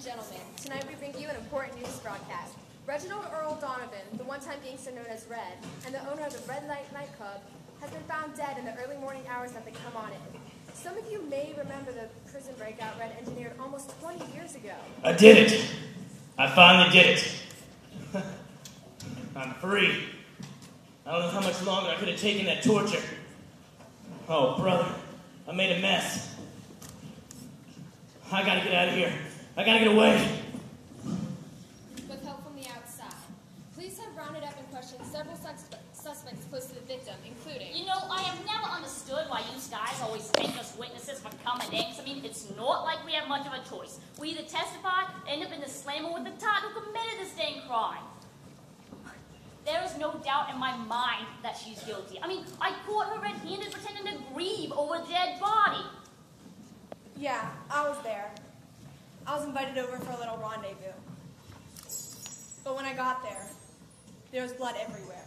gentlemen, tonight we bring you an important news broadcast. Reginald Earl Donovan, the one-time gangster known as Red, and the owner of the Red Light nightclub, has been found dead in the early morning hours that they come on it. Some of you may remember the prison breakout Red engineered almost 20 years ago. I did it. I finally did it. I'm free. I don't know how much longer I could have taken that torture. Oh, brother, I made a mess. I gotta get out of here. I gotta get away. With help from the outside, police have rounded up and questioned several suspects close to the victim, including... You know, I have never understood why you guys always make us witnesses for coming names. I mean, it's not like we have much of a choice. We either testify, end up in the slammer with the tot who committed this dang crime. There is no doubt in my mind that she's guilty. I mean, I caught her red-handed pretending to grieve over a dead body. Yeah, I was there. I was invited over for a little rendezvous. But when I got there was blood everywhere.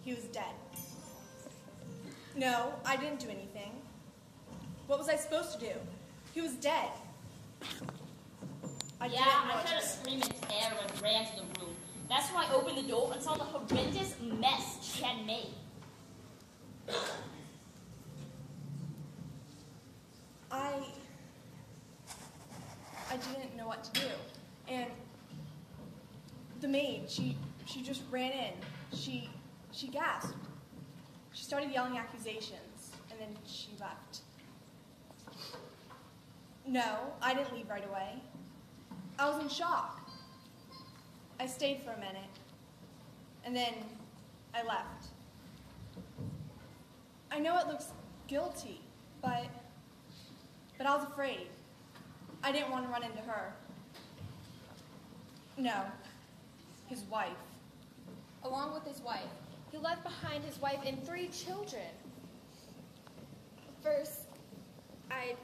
He was dead. No, I didn't do anything. What was I supposed to do? He was dead. I heard a scream in terror and ran to the room. That's when I opened the door and saw the horrendous mess she had made. I didn't know what to do. And the maid, she just ran in. She gasped. She started yelling accusations, and then she left. No, I didn't leave right away. I was in shock. I stayed for a minute, and then I left. I know it looks guilty, but I was afraid. I didn't want to run into her. No, his wife. Along with his wife, he left behind his wife and 3 children. First, I'd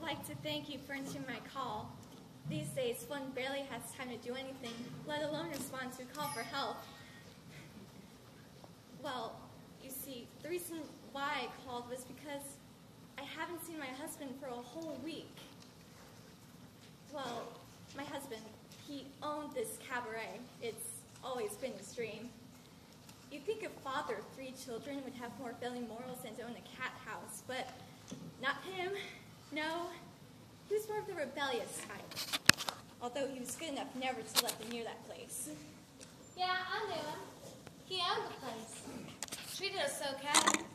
like to thank you for answering my call. These days, one barely has time to do anything, let alone respond to a call for help. Well, you see, the reason why I called was because I haven't seen my husband for a whole week. Well, my husband, he owned this cabaret. It's always been his dream. You'd think a father of 3 children would have more failing morals than to own a cat house, but not him. No, he was more of the rebellious type, although he was good enough never to let them near that place. Yeah, I knew him. He owned the place. Treated us so catty.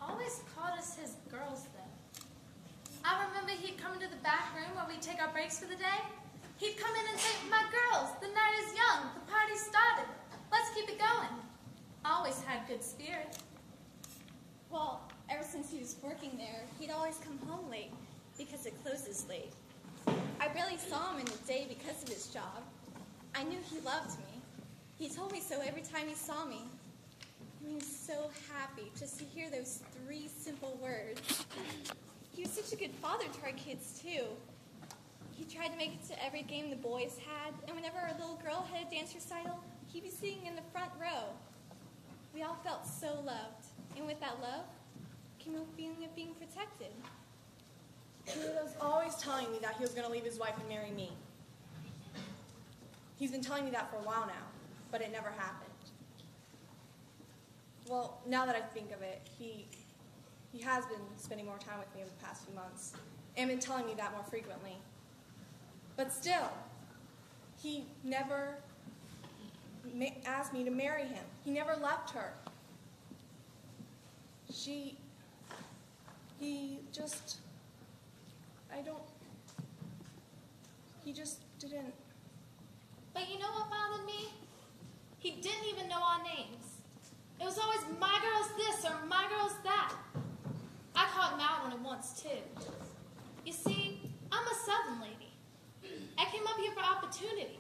Always called us his girls, though. I remember he'd come into the back room where we'd take our breaks for the day. He'd come in and say, "My girls, the night is young. The party started. Let's keep it going." Always had good spirit. Well, ever since he was working there, he'd always come home late because it closes late. I barely saw him in the day because of his job. I knew he loved me. He told me so every time he saw me. He was so happy just to hear those 3 simple words. He was such a good father to our kids, too. He tried to make it to every game the boys had, and whenever our little girl had a dance recital, he'd be sitting in the front row. We all felt so loved, and with that love came a feeling of being protected. He was always telling me that he was going to leave his wife and marry me. He's been telling me that for a while now, but it never happened. Well, now that I think of it, he has been spending more time with me over the past few months, and been telling me that more frequently. But still, he never asked me to marry him. He never left her. He just didn't. But you know what bothered me? He didn't even know our names. It was always "my girl's this" or "my girl's that." I caught him out on it once, too. You see, I'm a Southern lady. I came up here for opportunity,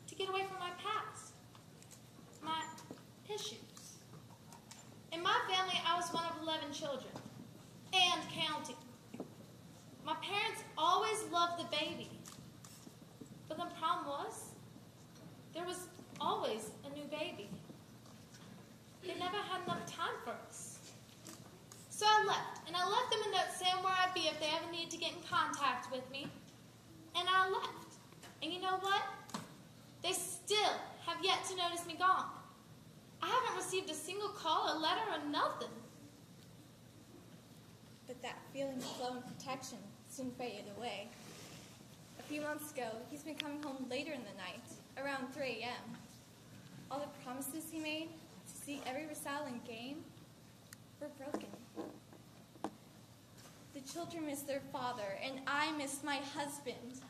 to get away from my past, my issues. In my family, I was one of 11 children, and counting. My parents always loved the baby. But the problem was, there was always a new baby. They never had enough time for us. So I left, and I left them a note saying where I'd be if they ever needed to get in contact with me. And I left. And you know what? They still have yet to notice me gone. I haven't received a single call, a letter, or nothing. But that feeling of love and protection soon faded away. A few months ago, he's been coming home later in the night, around 3 a.m. All the promises he made to see every recital and game were broken. The children missed their father, and I missed my husband.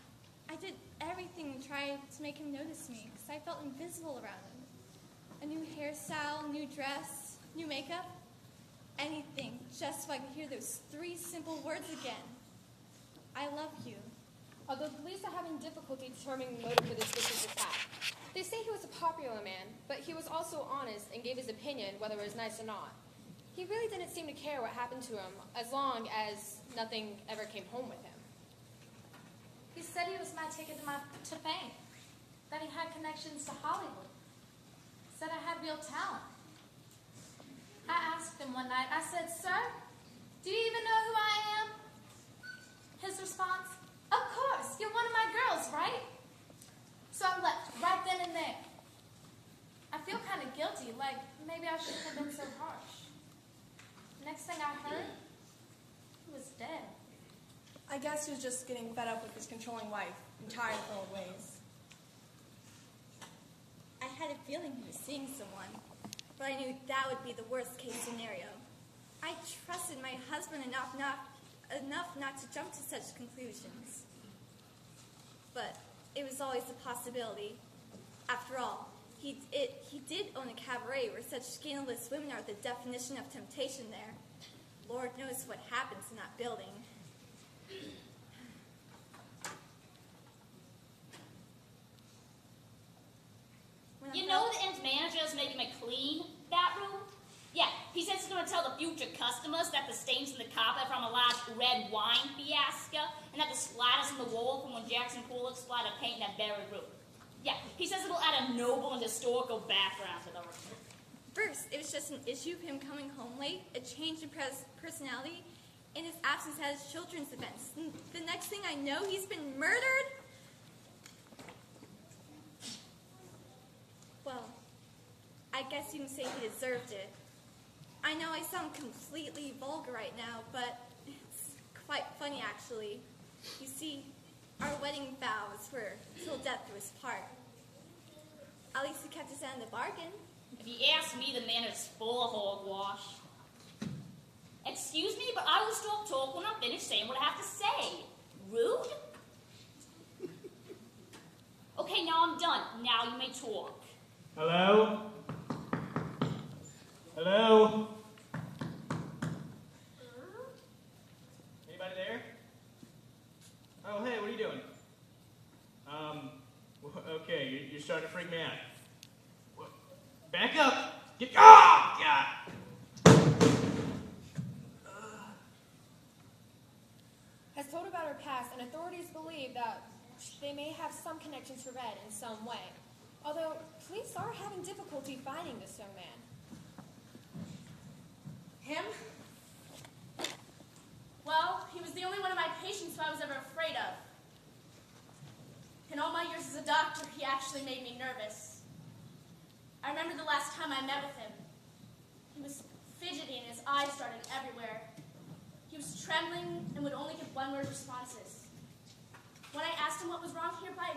I did everything to try to make him notice me, because I felt invisible around him. A new hairstyle, new dress, new makeup, anything, just so I could hear those 3 simple words again. I love you. Although police are having difficulty determining the motive for this vicious attack. They say he was a popular man, but he was also honest and gave his opinion whether it was nice or not. He really didn't seem to care what happened to him, as long as nothing ever came home with him. He said he was my ticket to fame, that he had connections to Hollywood, said I had real talent. I asked him one night, I said, "Sir, do you even know who I am?" His response, "Of course, you're one of my girls, right?" So I left right then and there. I feel kind of guilty, like maybe I shouldn't have been so harsh. Next thing I heard, he was dead. I guess he was just getting fed up with his controlling wife and tired of her old ways. I had a feeling he was seeing someone, but I knew that would be the worst case scenario. I trusted my husband enough not to jump to such conclusions. But it was always a possibility. After all, he did own a cabaret where such scandalous women are the definition of temptation there. Lord knows what happens in that building. You know the inn manager is making me clean that room? Yeah, he says he's going to tell the future customers that the stains in the carpet are from a large red wine fiasco and that the splatters in the wall from when Jackson Pollock splattered paint in that buried room. Yeah, he says it'll add a noble and historical background to the room. First, it was just an issue of him coming home late, a change in personality, and his absence at his children's events. And the next thing I know, he's been murdered? Well, I guess you can say he deserved it. I know I sound completely vulgar right now, but it's quite funny, actually. You see, our wedding vows were till death do us part. At least he kept his end of the bargain. If you ask me, the man is full of hogwash. Excuse me, but I will stop talking when I'm finished saying what I have to say. Rude? Okay, now I'm done. Now you may talk. Hello? Hello? Anybody there? Oh, hey, what are you doing? Okay, you're starting to freak me out. What? Back up! Get, God! Has told about her past, and authorities believe that they may have some connections to Red in some way. Although, police are having difficulty finding this young man. Him? Well, he was the only one of my patients who I was ever afraid of. In all my years as a doctor, he actually made me nervous. I remember the last time I met with him. He was fidgety and his eyes started everywhere. He was trembling and would only give one-word responses. When I asked him what was wrong, he replied,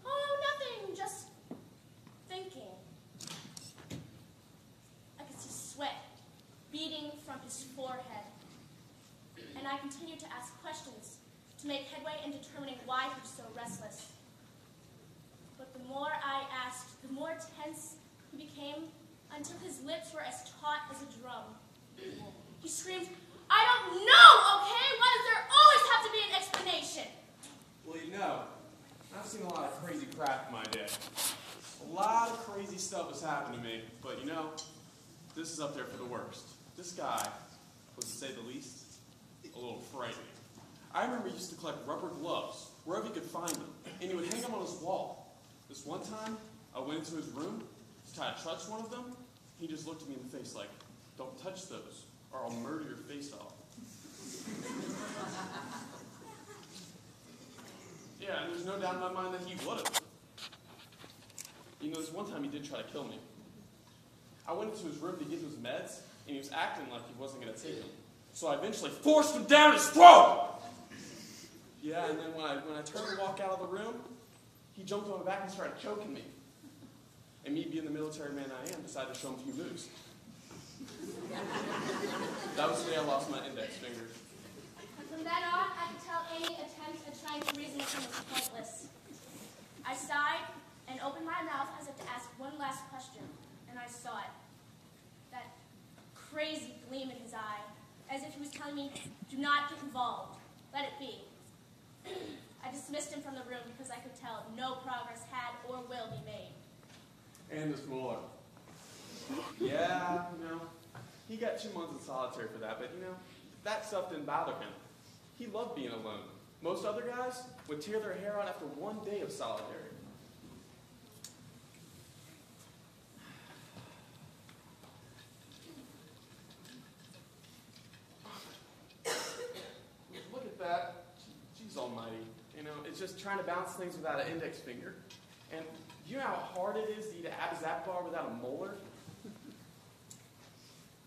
"Oh, nothing, just thinking." I could see sweat beading from his forehead. And I continued to ask questions to make headway in determining why he was so restless. But the more I asked, the more tense he became until his lips were as taut as a drum. He screamed, "I don't know, okay? Why does there always have to be an explanation?" Well, you know, I've seen a lot of crazy crap in my day. A lot of crazy stuff has happened to me, but you know, this is up there for the worst. This guy was, to say the least, a little frightening. I remember he used to collect rubber gloves wherever he could find them, and he would hang them on his wall. This one time, I went into his room to try to touch one of them. He just looked at me in the face like, "Don't touch those, or I'll murder your face off." Yeah, and there's no doubt in my mind that he would have. You know, this one time he did try to kill me. I went into his room to give him his meds, and he was acting like he wasn't going to take them. So I eventually forced him down his throat! Yeah, and then when I turned to walk out of the room, he jumped on my back and started choking me. And me, being the military man I am, decided to show him a few moves. That was the day I lost my index finger. From then on, I could tell any attempt at trying to reason with him was pointless. I sighed and opened my mouth as if to ask one last question, and I saw it. That crazy gleam in his eye, as if he was telling me, do not get involved. Let it be. I dismissed him from the room because I could tell no progress had or will be made. And Miss Mueller. Yeah, you know, he got 2 months in solitary for that, but you know, that stuff didn't bother him. He loved being alone. Most other guys would tear their hair out after 1 day of solitary. Look at that. Jeez almighty. You know, it's just trying to balance things without an index finger. And do you know how hard it is to eat an Abizak bar without a molar?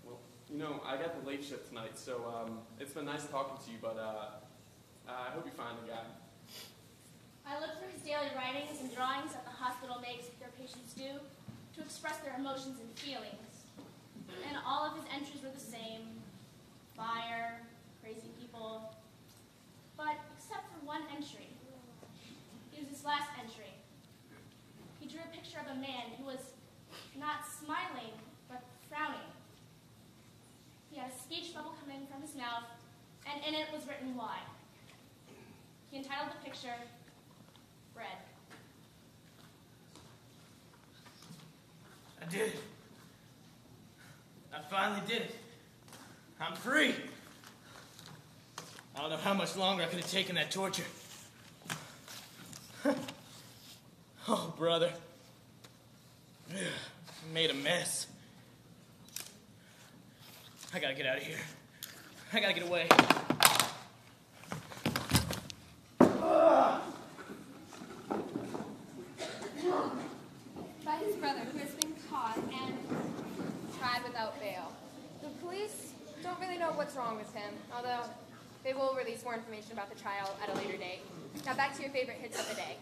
Well, you know, I got the late shift tonight, so it's been nice talking to you, but I hope you find the guy. I looked through his daily writings and drawings that the hospital makes their patients do to express their emotions and feelings. And all of his entries were the same. Fire, crazy people. But except for one entry. It was his last entry. He drew a picture of a man who was not smiling, but frowning. He had a speech bubble come in from his mouth, and in it was written why. He entitled the picture, Bread. I did it. I finally did it. I'm free. I don't know how much longer I could have taken that torture. Oh, brother. I made a mess. I gotta get out of here. I gotta get away. By his brother, who has been caught and tried without bail. The police don't really know what's wrong with him, although they will release more information about the trial at a later date. Now back to your favorite hits of the day.